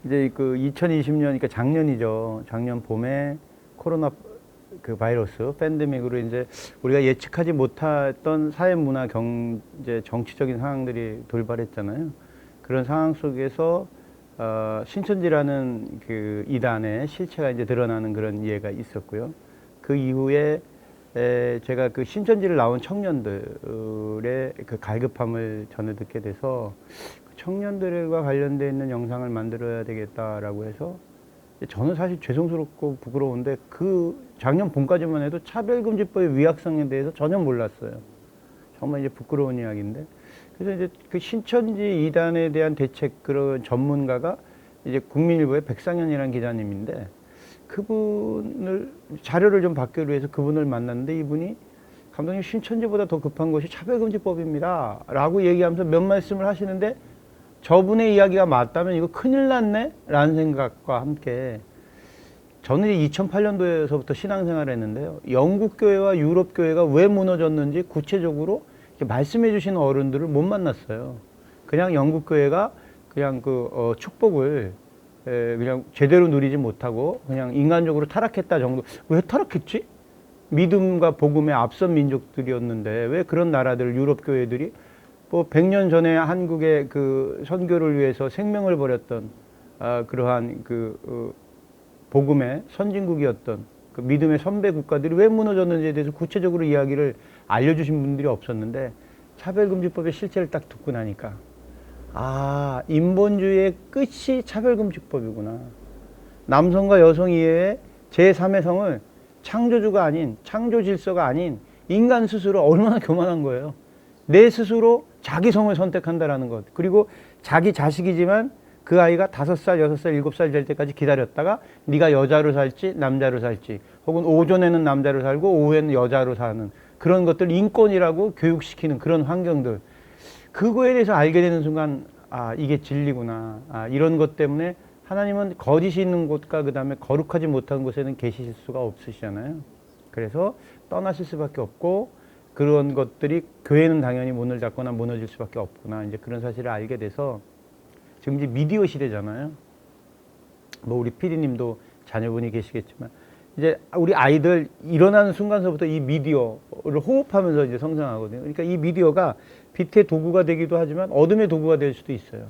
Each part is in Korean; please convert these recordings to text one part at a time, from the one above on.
이제 그 2020년, 그러니까 작년이죠. 작년 봄에 코로나 그 바이러스 팬데믹으로 이제 우리가 예측하지 못했던 사회, 문화, 경제, 정치적인 상황들이 돌발했잖아요. 그런 상황 속에서 신천지라는 그 이단의 실체가 이제 드러나는 그런 예가 있었고요. 그 이후에 제가 그 신천지를 나온 청년들의 그 갈급함을 전해 듣게 돼서 청년들과 관련되어 있는 영상을 만들어야 되겠다라고 해서 저는 사실 죄송스럽고 부끄러운데 그 작년 봄까지만 해도 차별금지법의 위약성에 대해서 전혀 몰랐어요. 정말 이제 부끄러운 이야기인데. 그래서 이제 그 신천지 이단에 대한 대책 그런 전문가가 이제 국민일보의 백상현이라는 기자님인데 그분을 자료를 좀 받기 위해서 그분을 만났는데 이분이 감독님 신천지보다 더 급한 것이 차별금지법입니다 라고 얘기하면서 몇 말씀을 하시는데 저분의 이야기가 맞다면 이거 큰일 났네? 라는 생각과 함께 저는 2008년도에서부터 신앙생활을 했는데요. 영국 교회와 유럽 교회가 왜 무너졌는지 구체적으로 말씀해 주시는 어른들을 못 만났어요. 그냥 영국 교회가 그냥 그 축복을 그냥 제대로 누리지 못하고 그냥 인간적으로 타락했다 정도. 왜 타락했지? 믿음과 복음에 앞선 민족들이었는데 왜 그런 나라들 유럽 교회들이 뭐 100년 전에 한국의 그 선교를 위해서 생명을 버렸던 그러한 그 복음의 선진국이었던 그 믿음의 선배 국가들이 왜 무너졌는지에 대해서 구체적으로 이야기를 알려주신 분들이 없었는데 차별금지법의 실체를 딱 듣고 나니까 아, 인본주의의 끝이 차별금지법이구나. 남성과 여성 이외의 제3의 성을 창조주가 아닌, 창조질서가 아닌 인간 스스로 얼마나 교만한 거예요. 내 스스로 자기 성을 선택한다라는 것. 그리고 자기 자식이지만 그 아이가 5살, 6살, 7살 될 때까지 기다렸다가 네가 여자로 살지 남자로 살지 혹은 오전에는 남자로 살고 오후에는 여자로 사는 그런 것들 인권이라고 교육시키는 그런 환경들. 그거에 대해서 알게 되는 순간 아, 이게 진리구나. 아, 이런 것 때문에 하나님은 거짓이 있는 곳과 그 다음에 거룩하지 못한 곳에는 계실 수가 없으시잖아요. 그래서 떠나실 수밖에 없고 그런 것들이 교회는 당연히 문을 닫거나 무너질 수밖에 없구나. 이제 그런 사실을 알게 돼서 지금 이제 미디어 시대잖아요. 뭐 우리 PD님도 자녀분이 계시겠지만 이제 우리 아이들 일어나는 순간서부터 이 미디어를 호흡하면서 이제 성장하거든요. 그러니까 이 미디어가 빛의 도구가 되기도 하지만 어둠의 도구가 될 수도 있어요.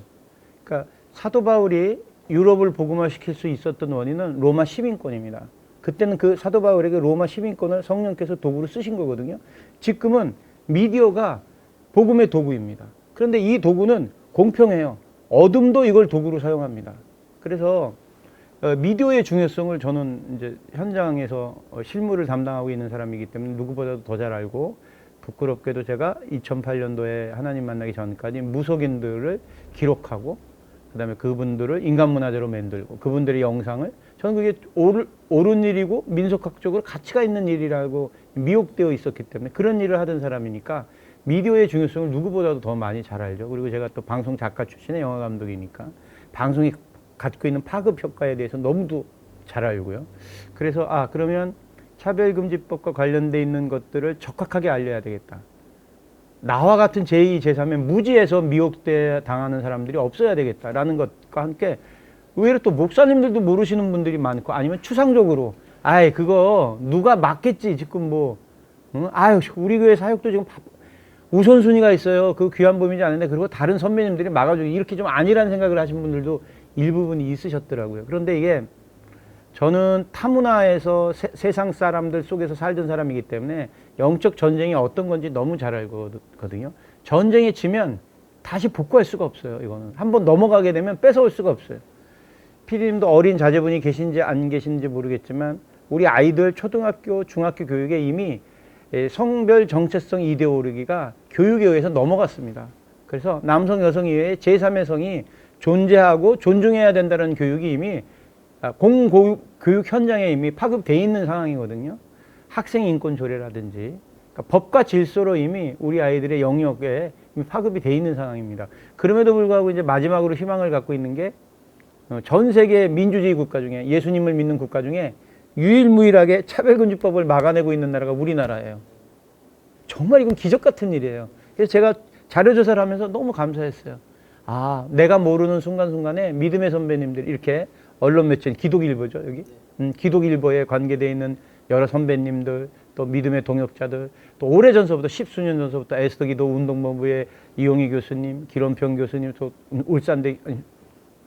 그러니까 사도 바울이 유럽을 복음화시킬 수 있었던 원인은 로마 시민권입니다. 그때는 그 사도 바울에게 로마 시민권을 성령께서 도구로 쓰신 거거든요. 지금은 미디어가 복음의 도구입니다. 그런데 이 도구는 공평해요. 어둠도 이걸 도구로 사용합니다. 그래서 미디어의 중요성을 저는 이제 현장에서 실무를 담당하고 있는 사람이기 때문에 누구보다도 더 잘 알고 부끄럽게도 제가 2008년도에 하나님 만나기 전까지 무속인들을 기록하고 그다음에 그분들을 인간문화재로 만들고 그분들의 영상을 저는 그게 옳은 일이고 민속학적으로 가치가 있는 일이라고 미혹되어 있었기 때문에 그런 일을 하던 사람이니까 미디어의 중요성을 누구보다도 더 많이 잘 알죠. 그리고 제가 또 방송 작가 출신의 영화 감독이니까 방송이 갖고 있는 파급 효과에 대해서 너무도 잘 알고요. 그래서 그러면 차별금지법과 관련돼 있는 것들을 적확하게 알려야 되겠다. 나와 같은 제2, 제3의 무지에서 미혹돼 당하는 사람들이 없어야 되겠다라는 것과 함께 의외로 또 목사님들도 모르시는 분들이 많고 아니면 추상적으로 그거 누가 맞겠지 지금 뭐 우리 교회 사역도 지금 우선순위가 있어요. 그 귀한 범인지 아는데 그리고 다른 선배님들이 막아주고 이렇게 좀 아니라는 생각을 하신 분들도 일부분이 있으셨더라고요. 그런데 이게 저는 타문화에서 세상 사람들 속에서 살던 사람이기 때문에 영적 전쟁이 어떤 건지 너무 잘 알거든요. 전쟁에 지면 다시 복구할 수가 없어요. 이거는 한번 넘어가게 되면 뺏어올 수가 없어요. 피디님도 어린 자제분이 계신지 안 계신지 모르겠지만 우리 아이들 초등학교, 중학교 교육에 이미 성별 정체성 이데올로기가 교육에 의해서 넘어갔습니다. 그래서 남성, 여성 이외에 제3의 성이 존재하고 존중해야 된다는 교육이 이미 공교육 현장에 이미 파급되어 있는 상황이거든요. 학생 인권 조례라든지 그러니까 법과 질서로 이미 우리 아이들의 영역에 이미 파급이 되어 있는 상황입니다. 그럼에도 불구하고 이제 마지막으로 희망을 갖고 있는 게 전 세계 민주주의 국가 중에 예수님을 믿는 국가 중에 유일무이하게 차별금지법을 막아내고 있는 나라가 우리나라예요. 정말 이건 기적 같은 일이에요. 그래서 제가 자료조사를 하면서 너무 감사했어요. 아, 내가 모르는 순간순간에 믿음의 선배님들 이렇게 언론 매체 기독일보죠 여기 기독일보에 관계되어 있는 여러 선배님들 또 믿음의 동역자들 또 오래전서부터 십수년 전서부터 에스더기도 운동본부의 이용희 교수님 기론평 교수님 또 울산대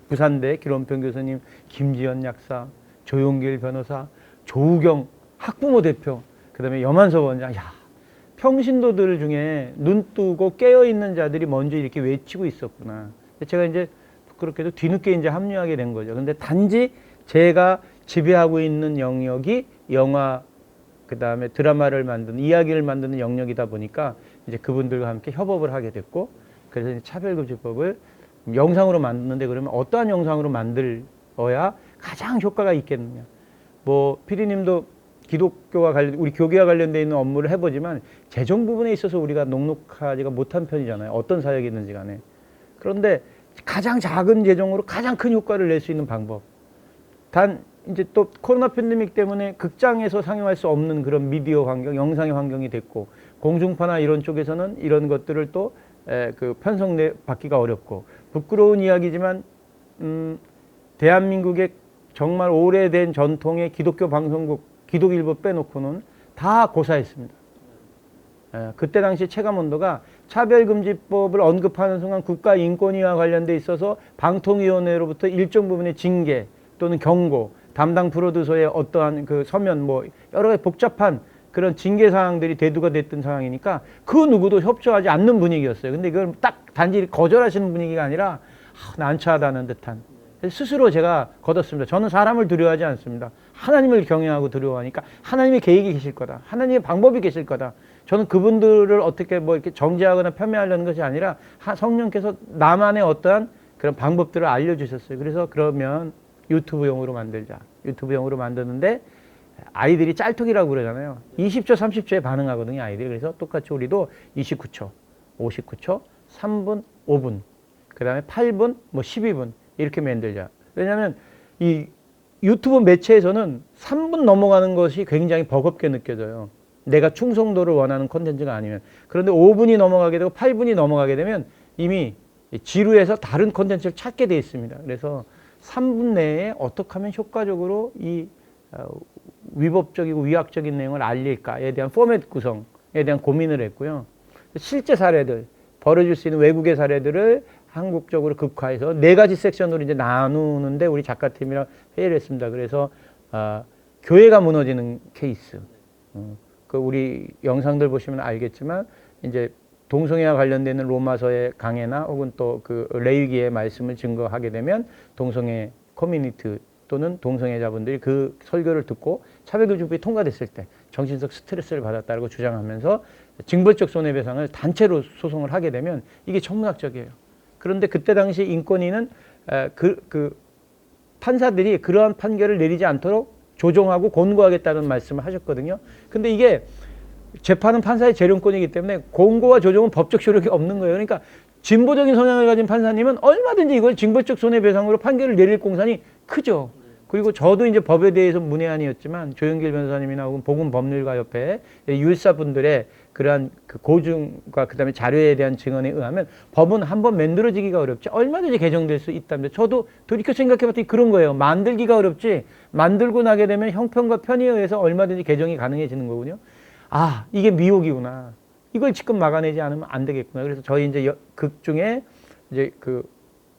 부산대 기론평 교수님 김지연 약사 조용길 변호사 조우경 학부모 대표 그다음에 염한섭 원장 야 평신도들 중에 눈 뜨고 깨어있는 자들이 먼저 이렇게 외치고 있었구나. 제가 이제 그렇게도 뒤늦게 이제 합류하게 된 거죠. 근데 단지 제가 지배하고 있는 영역이 영화, 그 다음에 드라마를 만드는, 이야기를 만드는 영역이다 보니까 이제 그분들과 함께 협업을 하게 됐고, 그래서 이제 차별금지법을 영상으로 만드는데 그러면 어떠한 영상으로 만들어야 가장 효과가 있겠느냐. 뭐, 피디님도 기독교와 관련, 우리 교계와 관련되어 있는 업무를 해보지만 재정 부분에 있어서 우리가 녹록하지가 못한 편이잖아요. 어떤 사역이 있는지 간에. 그런데 가장 작은 재정으로 가장 큰 효과를 낼 수 있는 방법. 단 이제 또 코로나 팬데믹 때문에 극장에서 상영할 수 없는 그런 미디어 환경, 영상의 환경이 됐고 공중파나 이런 쪽에서는 이런 것들을 또 그 편성 받기가 어렵고 부끄러운 이야기지만 대한민국의 정말 오래된 전통의 기독교 방송국 기독일보 빼놓고는 다 고사했습니다. 그때 당시 체감온도가 차별금지법을 언급하는 순간 국가인권위와 관련돼 있어서 방통위원회로부터 일정 부분의 징계 또는 경고, 담당 프로듀서의 어떠한 그 서면 뭐 여러 가지 복잡한 그런 징계 사항들이 대두가 됐던 상황이니까 그 누구도 협조하지 않는 분위기였어요. 근데 이걸 딱 단지 거절하시는 분위기가 아니라 난처하다는 듯한. 스스로 제가 거뒀습니다. 저는 사람을 두려워하지 않습니다. 하나님을 경외하고 두려워하니까 하나님의 계획이 계실 거다. 하나님의 방법이 계실 거다. 저는 그분들을 어떻게 뭐 이렇게 정죄하거나 폄훼하려는 것이 아니라 성령께서 나만의 어떠한 그런 방법들을 알려주셨어요. 그래서 그러면 유튜브용으로 만들자. 유튜브용으로 만드는데 아이들이 짤톡이라고 그러잖아요. 20초, 30초에 반응하거든요, 아이들이. 그래서 똑같이 우리도 29초, 59초, 3분, 5분, 그 다음에 8분, 뭐 12분 이렇게 만들자. 왜냐하면 이 유튜브 매체에서는 3분 넘어가는 것이 굉장히 버겁게 느껴져요. 내가 충성도를 원하는 콘텐츠가 아니면. 그런데 5분이 넘어가게 되고 8분이 넘어가게 되면 이미 지루해서 다른 콘텐츠를 찾게 돼 있습니다. 그래서 3분 내에 어떻게 하면 효과적으로 이 위법적이고 위약적인 내용을 알릴까에 대한 포맷 구성에 대한 고민을 했고요. 실제 사례들, 벌어질 수 있는 외국의 사례들을 한국적으로 극화해서 4가지 섹션으로 이제 나누는데 우리 작가팀이랑 회의를 했습니다. 그래서 교회가 무너지는 케이스. 그 우리 영상들 보시면 알겠지만 이제 동성애와 관련되는 로마서의 강해나 혹은 또 그 레위기의 말씀을 증거하게 되면 동성애 커뮤니티 또는 동성애자분들이 그 설교를 듣고 차별금지법이 통과됐을 때 정신적 스트레스를 받았다고 주장하면서 징벌적 손해배상을 단체로 소송을 하게 되면 이게 천문학적이에요. 그런데 그때 당시 인권위는 그 판사들이 그러한 판결을 내리지 않도록 조정하고 권고하겠다는 말씀을 하셨거든요. 근데 이게 재판은 판사의 재량권이기 때문에 권고와 조정은 법적 효력이 없는 거예요. 그러니까 진보적인 성향을 가진 판사님은 얼마든지 이걸 징벌적 손해배상으로 판결을 내릴 공산이 크죠. 그리고 저도 이제 법에 대해서 문외한이었지만 조영길 변호사님이나 혹은 보건법률가협회 율사분들의 그러한 그 고증과 그다음에 자료에 대한 증언에 의하면 법은 한번 만들어지기가 어렵지 얼마든지 개정될 수 있답니다. 저도 돌이켜 생각해봤더니 그런 거예요. 만들기가 어렵지 만들고 나게 되면 형평과 편의에 의해서 얼마든지 개정이 가능해지는 거군요. 아, 이게 미혹이구나. 이걸 지금 막아내지 않으면 안 되겠구나. 그래서 저희 이제 극 중에 이제 그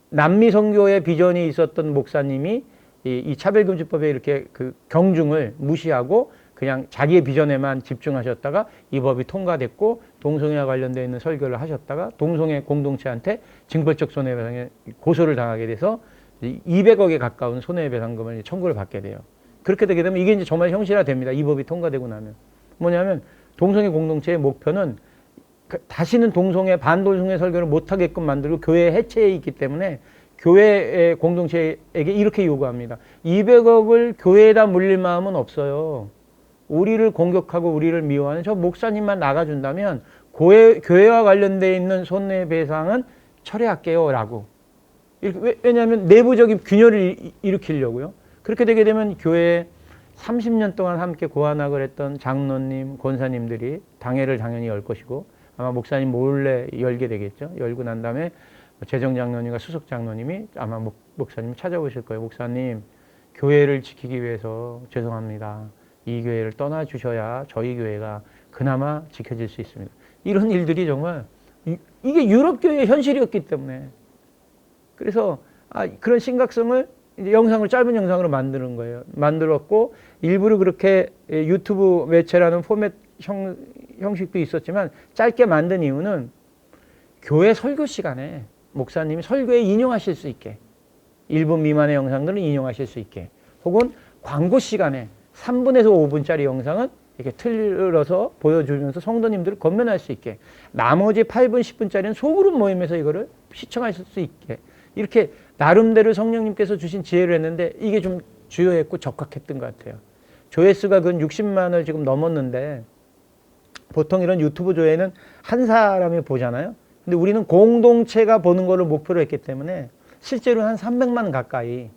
남미 선교의 비전이 있었던 목사님이 이 차별금지법에 이렇게 그 경중을 무시하고 그냥 자기의 비전에만 집중하셨다가 이 법이 통과됐고 동성애와 관련되어 있는 설교를 하셨다가 동성애 공동체한테 징벌적 손해배상에 고소를 당하게 돼서 200억에 가까운 손해배상금을 청구를 받게 돼요. 그렇게 되게 되면 이게 이제 정말 현실화됩니다. 이 법이 통과되고 나면. 뭐냐면 동성애 공동체의 목표는 다시는 동성애, 반동성애 설교를 못하게끔 만들고 교회 해체에 있기 때문에 교회의 공동체에게 이렇게 요구합니다. 200억을 교회에다 물릴 마음은 없어요. 우리를 공격하고 우리를 미워하는 저 목사님만 나가준다면 교회와 관련되어 있는 손해배상은 철회할게요 라고. 왜냐하면 내부적인 균열을 일으키려고요. 그렇게 되게 되면 교회에 30년 동안 함께 고안학을 했던 장로님, 권사님들이 당회를 당연히 열 것이고 아마 목사님 몰래 열게 되겠죠. 열고 난 다음에 재정 장로님과 수석 장로님이 아마 목사님 찾아오실 거예요. 목사님, 교회를 지키기 위해서 죄송합니다. 이 교회를 떠나 주셔야 저희 교회가 그나마 지켜질 수 있습니다. 이런 일들이 정말 이게 유럽 교회의 현실이었기 때문에 그래서 그런 심각성을 이제 짧은 영상으로 만드는 거예요. 만들었고 일부러 그렇게 유튜브 매체라는 포맷 형식도 있었지만 짧게 만든 이유는 교회 설교 시간에 목사님이 설교에 인용하실 수 있게 1분 미만의 영상들은 인용하실 수 있게 혹은 광고 시간에 3분에서 5분짜리 영상은 이렇게 틀어서 보여주면서 성도님들을 건면할 수 있게 나머지 8분, 10분짜리는 소그룹 모임에서 이거를 시청하실 수 있게 이렇게 나름대로 성령님께서 주신 지혜를 했는데 이게 좀 주요했고 적합했던 것 같아요. 조회수가 근 60만을 지금 넘었는데 보통 이런 유튜브 조회는 한 사람이 보잖아요. 근데 우리는 공동체가 보는 거를 목표로 했기 때문에 실제로 한 300만 가까이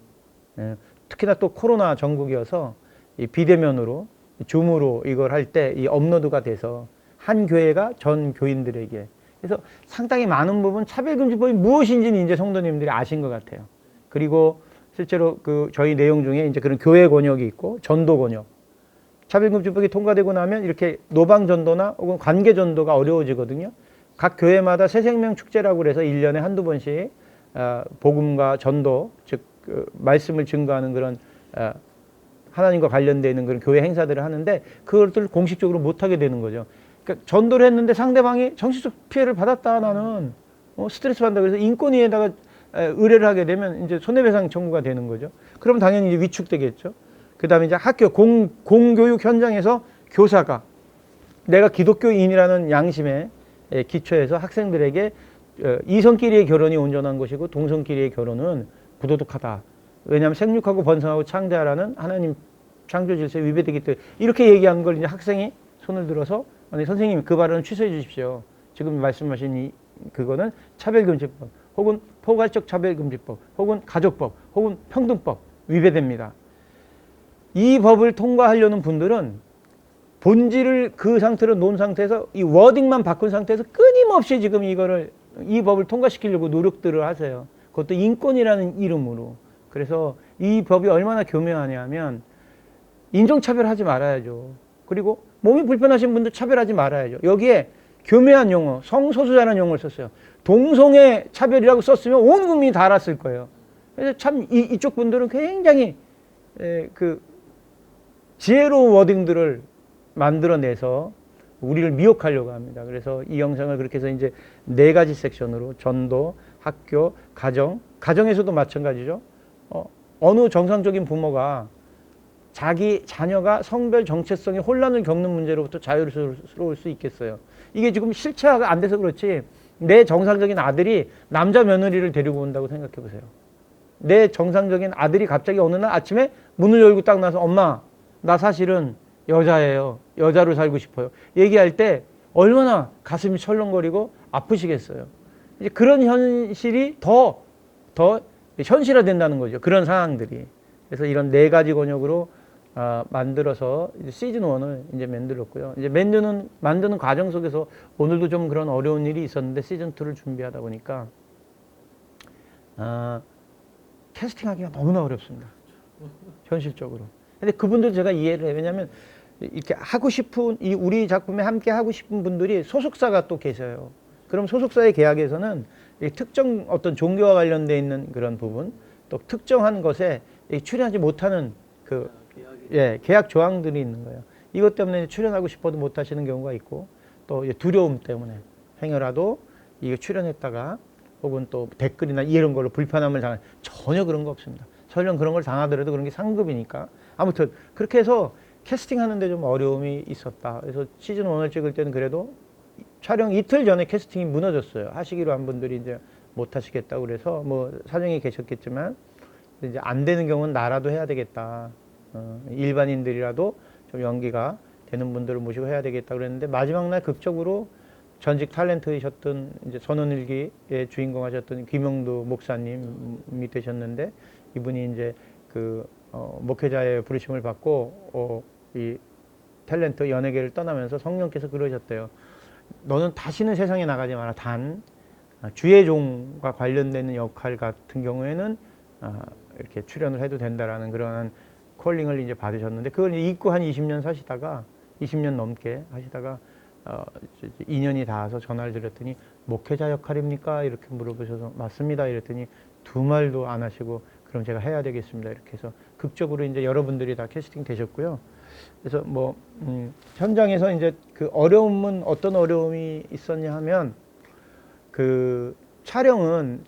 특히나 또 코로나 전국이어서 이 비대면으로 줌으로 이걸 할 때 이 업로드가 돼서 한 교회가 전 교인들에게 그래서 상당히 많은 부분 차별금지법이 무엇인지는 이제 성도님들이 아신 것 같아요. 그리고 실제로 그 저희 내용 중에 이제 그런 교회 권역이 있고 전도 권역. 차별금지법이 통과되고 나면 이렇게 노방 전도나 혹은 관계 전도가 어려워지거든요. 각 교회마다 새생명 축제라고 그래서 1년에 한두 번씩 복음과 전도, 즉 말씀을 증거하는 그런 하나님과 관련되어 있는 그런 교회 행사들을 하는데 그것들을 공식적으로 못하게 되는 거죠. 그러니까 전도를 했는데 상대방이 정신적 피해를 받았다 나는 스트레스 받는다 그래서 인권위에다가 의뢰를 하게 되면 이제 손해배상 청구가 되는 거죠. 그럼 당연히 이제 위축되겠죠. 그 다음에 이제 학교 공교육 현장에서 교사가 내가 기독교인이라는 양심에 기초해서 학생들에게 이성끼리의 결혼이 온전한 것이고 동성끼리의 결혼은 부도덕하다. 왜냐하면 생육하고 번성하고 창대하라는 하나님 창조 질서에 위배되기 때문에 이렇게 얘기한 걸 이제 학생이 손을 들어서 아니 선생님 그 발언은 취소해 주십시오. 지금 말씀하신 그거는 차별금지법 혹은 포괄적 차별금지법 혹은 가족법 혹은 평등법 위배됩니다. 이 법을 통과하려는 분들은 본질을 그 상태로 놓은 상태에서 이 워딩만 바꾼 상태에서 끊임없이 지금 이 법을 통과시키려고 노력들을 하세요. 그것도 인권이라는 이름으로. 그래서 이 법이 얼마나 교묘하냐면 인종차별하지 말아야죠. 그리고 몸이 불편하신 분들 차별하지 말아야죠. 여기에 교묘한 용어, 성소수자라는 용어를 썼어요. 동성애 차별이라고 썼으면 온 국민이 다 알았을 거예요. 그래서 참 이쪽 분들은 굉장히 지혜로운 워딩들을 만들어내서 우리를 미혹하려고 합니다. 그래서 이 영상을 그렇게 해서 이제 4가지 섹션으로 전도, 학교, 가정에서도 마찬가지죠. 어느 정상적인 부모가 자기 자녀가 성별 정체성의 혼란을 겪는 문제로부터 자유로울 수 있겠어요. 이게 지금 실체화가 안 돼서 그렇지 내 정상적인 아들이 남자 며느리를 데리고 온다고 생각해 보세요. 내 정상적인 아들이 갑자기 어느 날 아침에 문을 열고 딱 나서 엄마 나 사실은 여자예요. 여자로 살고 싶어요. 얘기할 때 얼마나 가슴이 철렁거리고 아프시겠어요. 이제 그런 현실이 더 현실화된다는 거죠. 그런 상황들이. 그래서 이런 4가지 권역으로 만들어서 이제 시즌 1을 이제 만들었고요. 이제 만드는 과정 속에서 오늘도 좀 그런 어려운 일이 있었는데 시즌 2를 준비하다 보니까 캐스팅하기가 너무나 어렵습니다. 현실적으로. 근데 그분들 제가 이해를 해요. 왜냐하면 이렇게 하고 싶은 우리 작품에 함께 하고 싶은 분들이 소속사가 또 계셔요. 그럼 소속사의 계약에서는 특정 어떤 종교와 관련되어 있는 그런 부분, 또 특정한 것에 출연하지 못하는 계약 조항들이 있는 거예요. 이것 때문에 출연하고 싶어도 못 하시는 경우가 있고, 또 두려움 때문에 행여라도 이거 출연했다가 혹은 또 댓글이나 이런 걸로 불편함을 당할 전혀 그런 거 없습니다. 설령 그런 걸 당하더라도 그런 게 상급이니까. 아무튼 그렇게 해서 캐스팅하는데 좀 어려움이 있었다. 그래서 시즌 1을 찍을 때는 그래도 촬영 이틀 전에 캐스팅이 무너졌어요. 하시기로 한 분들이 이제 못 하시겠다고 그래서 뭐 사정이 계셨겠지만 이제 안 되는 경우는 나라도 해야 되겠다. 일반인들이라도 좀 연기가 되는 분들을 모시고 해야 되겠다 그랬는데 마지막 날 극적으로 전직 탤런트이셨던 이제 선원일기의 주인공 하셨던 김영두 목사님이 되셨는데 이분이 이제 목회자의 부르심을 받고 이 탤런트 연예계를 떠나면서 성령께서 그러셨대요. 너는 다시는 세상에 나가지 마라. 단 주의종과 관련되는 역할 같은 경우에는 이렇게 출연을 해도 된다라는 그런 콜링을 이제 받으셨는데 그걸 잊고 한 20년 사시다가 20년 넘게 하시다가 2년이 닿아서 전화를 드렸더니 목회자 역할입니까? 이렇게 물어보셔서 맞습니다. 이랬더니 두 말도 안 하시고 그럼 제가 해야 되겠습니다. 이렇게 해서 극적으로 이제 여러분들이 다 캐스팅 되셨고요. 그래서 뭐 현장에서 이제 그 어려움은 어떤 어려움이 있었냐 하면 그 촬영은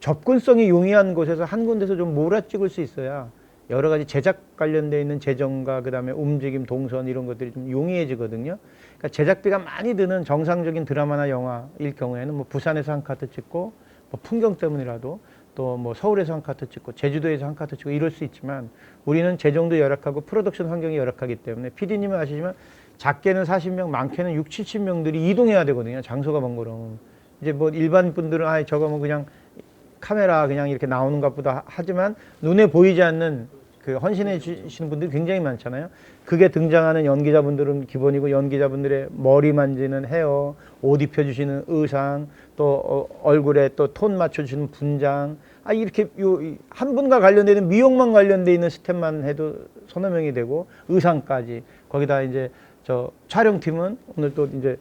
접근성이 용이한 곳에서 한 군데서 좀 몰아찍을 수 있어야 여러 가지 제작 관련되어 있는 재정과 그다음에 움직임, 동선 이런 것들이 좀 용이해지거든요. 그러니까 제작비가 많이 드는 정상적인 드라마나 영화일 경우에는 뭐 부산에서 한 카트 찍고 뭐 풍경 때문이라도 또 뭐 서울에서 한 카트 찍고 제주도에서 한 카트 찍고 이럴 수 있지만 우리는 재정도 열악하고 프로덕션 환경이 열악하기 때문에 PD님은 아시지만 작게는 40명, 많게는 6, 70명들이 이동해야 되거든요. 장소가 번거로운. 이제 뭐 일반 분들은 저거 뭐 그냥 카메라 그냥 이렇게 나오는 것보다 하지만 눈에 보이지 않는 그 헌신해 주시는 분들이 굉장히 많잖아요. 그게 등장하는 연기자분들은 기본이고 연기자분들의 머리 만지는 헤어, 옷 입혀주시는 의상, 또 얼굴에 또 톤 맞춰주시는 분장, 이렇게 한 분과 관련되는 미용만 관련돼 있는 스텝만 해도 서너 명이 되고 의상까지 거기다 이제 저 촬영팀은 오늘 또 이제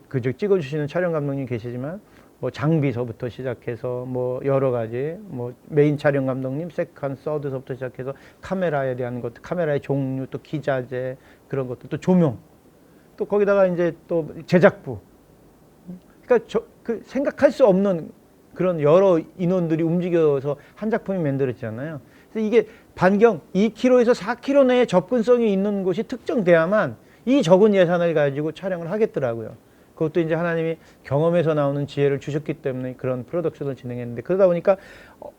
그저 찍어주시는 촬영 감독님 계시지만 뭐 장비서부터 시작해서 뭐 여러 가지 뭐 메인 촬영 감독님, 세컨, 서드서부터 시작해서 카메라에 대한 것, 카메라의 종류, 또 기자재 그런 것들, 또 조명, 또 거기다가 이제 또 제작부. 그러니까 그 생각할 수 없는 그런 여러 인원들이 움직여서 한 작품이 만들어지잖아요. 그래서 이게 반경 2km에서 4km 내에 접근성이 있는 곳이 특정돼야만 이 적은 예산을 가지고 촬영을 하겠더라고요. 그것도 이제 하나님이 경험에서 나오는 지혜를 주셨기 때문에 그런 프로덕션을 진행했는데 그러다 보니까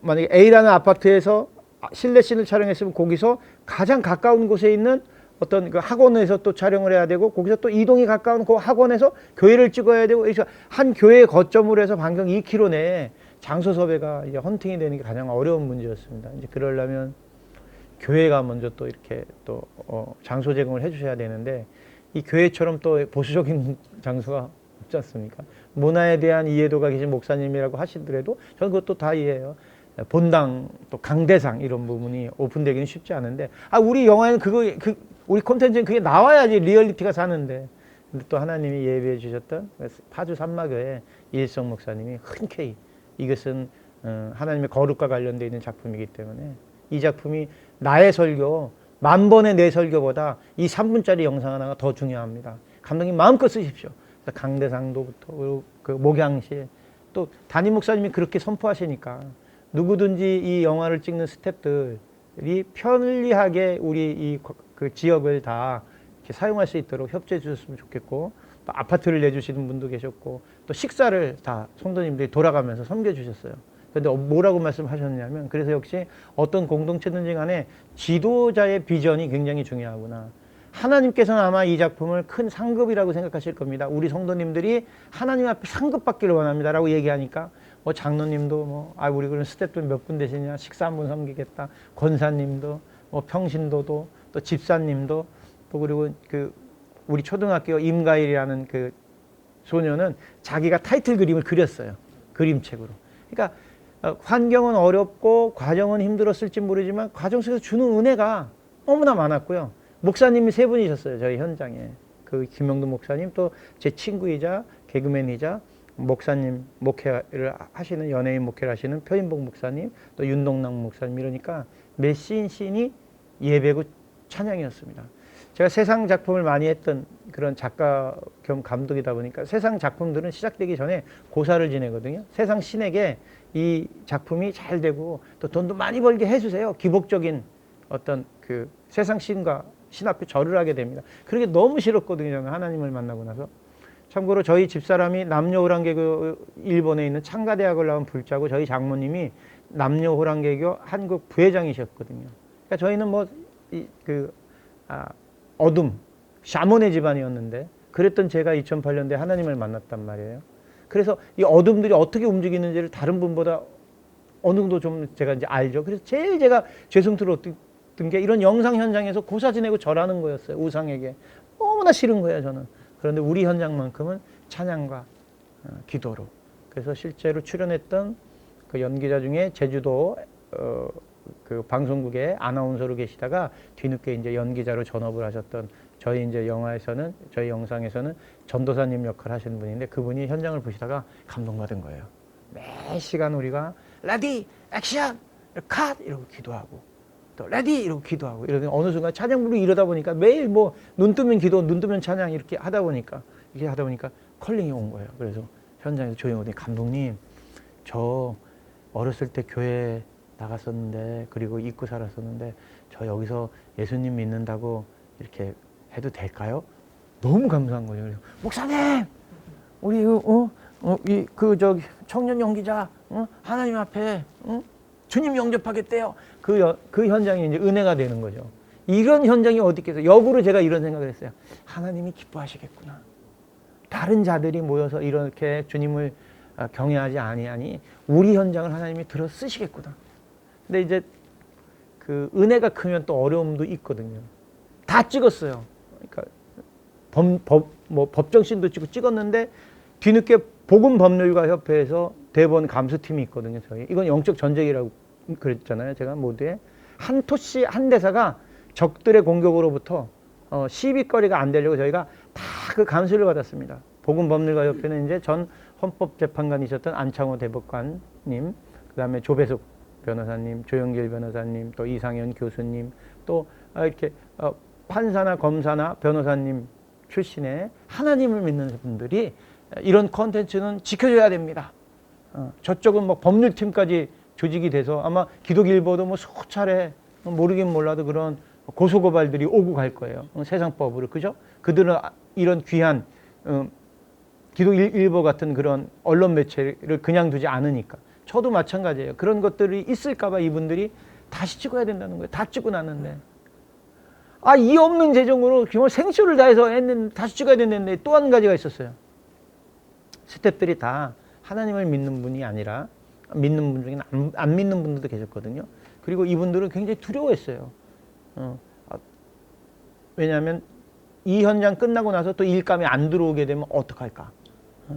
만약에 A라는 아파트에서 실내 씬을 촬영했으면 거기서 가장 가까운 곳에 있는 어떤 그 학원에서 또 촬영을 해야 되고 거기서 또 이동이 가까운 그 학원에서 교회를 찍어야 되고 그래서 한 교회 거점으로 해서 반경 2km 내에 장소 섭외가 이제 헌팅이 되는 게 가장 어려운 문제였습니다. 이제 그러려면 교회가 먼저 또 이렇게 또 장소 제공을 해주셔야 되는데 이 교회처럼 또 보수적인 장소가 없지 않습니까? 문화에 대한 이해도가 계신 목사님이라고 하시더라도 저는 그것도 다 이해해요. 본당 또 강대상 이런 부분이 오픈되기는 쉽지 않은데 우리 영화에는 우리 콘텐츠는 그게 나와야지 리얼리티가 사는데 근데 또 하나님이 예비해 주셨던 파주 산마교회 일성 목사님이 흔쾌히 이것은 하나님의 거룩과 관련되어 있는 작품이기 때문에 이 작품이 나의 설교 10,000번의 내 설교보다 이 3분짜리 영상 하나가 더 중요합니다. 감독님 마음껏 쓰십시오. 강대상도부터 그리고 그 목양실 또 담임 목사님이 그렇게 선포하시니까 누구든지 이 영화를 찍는 스태프들이 편리하게 우리 그 지역을 다 이렇게 사용할 수 있도록 협조해 주셨으면 좋겠고 또 아파트를 내주시는 분도 계셨고 또 식사를 다 성도님들이 돌아가면서 섬겨주셨어요. 그런데 뭐라고 말씀하셨냐면 그래서 역시 어떤 공동체든지 간에 지도자의 비전이 굉장히 중요하구나. 하나님께서는 아마 이 작품을 큰 상급이라고 생각하실 겁니다. 우리 성도님들이 하나님 앞에 상급 받기를 원합니다 라고 얘기하니까 뭐 장로님도 우리 그런 스태프들 몇 분 되시냐 식사 한 분 섬기겠다. 권사님도 뭐 평신도도 또 집사님도 또 그리고 그 우리 초등학교 임가일이라는 그 소녀는 자기가 타이틀 그림을 그렸어요. 그림책으로. 그러니까 환경은 어렵고 과정은 힘들었을지 모르지만 과정 속에서 주는 은혜가 너무나 많았고요. 목사님이 3분이셨어요. 저희 현장에. 그 김영도 목사님 또 제 친구이자 개그맨이자 목사님 목회를 하시는 연예인 목회를 하시는 표인복 목사님 또 윤동남 목사님 이러니까 매 씬이 예배고 찬양이었습니다. 제가 세상 작품을 많이 했던 그런 작가 겸 감독이다 보니까 세상 작품들은 시작되기 전에 고사를 지내거든요. 세상 신에게 이 작품이 잘 되고 또 돈도 많이 벌게 해주세요. 기복적인 어떤 그 세상 신과 신 앞에 절을 하게 됩니다. 그게 너무 싫었거든요. 저는 하나님을 만나고 나서. 참고로 저희 집사람이 남녀호랑개교 일본에 있는 창가대학을 나온 불자고 저희 장모님이 남녀호랑개교 한국 부회장이셨거든요. 그러니까 저희는 뭐 어둠, 샤먼의 집안이었는데 그랬던 제가 2008년도에 하나님을 만났단 말이에요. 그래서 이 어둠들이 어떻게 움직이는지를 다른 분보다 어느 정도 좀 제가 이제 알죠. 그래서 제일 제가 죄송스러웠던 게 이런 영상 현장에서 고사 지내고 절하는 거였어요. 우상에게. 너무나 싫은 거예요, 저는. 그런데 우리 현장만큼은 찬양과 기도로. 그래서 실제로 출연했던 그 연기자 중에 제주도 그 방송국에 아나운서로 계시다가 뒤늦게 이제 연기자로 전업을 하셨던 저희 이제 영화에서는 저희 영상에서는 전도사님 역할 하시는 분인데 그분이 현장을 보시다가 감동받은 거예요. 매 시간 우리가 레디 액션 컷 이러고 기도하고 또 레디 이러고 기도하고 이러더니 어느 순간 찬양 부르고 이러다 보니까 매일 뭐 눈 뜨면 기도 눈 뜨면 찬양 이렇게 하다 보니까 컬링이 온 거예요. 그래서 현장에서 조용히 오더니 감독님 저 어렸을 때 교회 나갔었는데 그리고 잊고 살았었는데 저 여기서 예수님 믿는다고 이렇게 해도 될까요? 너무 감사한 거죠. 그래서 목사님 우리 저기 청년 연기자 하나님 앞에 주님 영접하겠대요. 그 현장이 이제 은혜가 되는 거죠. 이런 현장이 어디 있겠어요? 역으로 제가 이런 생각을 했어요. 하나님이 기뻐하시겠구나. 다른 자들이 모여서 이렇게 주님을 경외하지 아니하니 우리 현장을 하나님이 들어 쓰시겠구나. 근데 이제 그 은혜가 크면 또 어려움도 있거든요. 다 찍었어요. 그러니까 법정씬도 찍었는데 뒤늦게 복음법률가 협회에서 대본 감수팀이 있거든요. 저희 이건 영적 전쟁이라고 그랬잖아요. 제가 모두에 한 토시 한 대사가 적들의 공격으로부터 시비거리가 안 되려고 저희가 다 그 감수를 받았습니다. 복음법률가 협회는 이제 전 헌법재판관이셨던 안창호 대법관님, 그 다음에 조배숙 변호사님, 조영길 변호사님, 또 이상현 교수님, 또 이렇게 판사나 검사나 변호사님 출신의 하나님을 믿는 분들이 이런 컨텐츠는 지켜줘야 됩니다. 저쪽은 뭐 법률팀까지 조직이 돼서 아마 기독일보도 뭐 수차례 모르긴 몰라도 그런 고소고발들이 오고 갈 거예요. 세상법으로. 그죠? 그들은 이런 귀한 기독일보 같은 그런 언론 매체를 그냥 두지 않으니까. 저도 마찬가지예요. 그런 것들이 있을까봐 이분들이 다시 찍어야 된다는 거예요. 다 찍고 났는데. 이 없는 재정으로 정말 생쇼를 다해서 했는데 다시 찍어야 됐는데 또 한 가지가 있었어요. 스태프들이 다 하나님을 믿는 분이 아니라 믿는 분 중에는 안 믿는 분들도 계셨거든요. 그리고 이분들은 굉장히 두려워했어요. 왜냐하면 이 현장 끝나고 나서 또 일감이 안 들어오게 되면 어떡할까.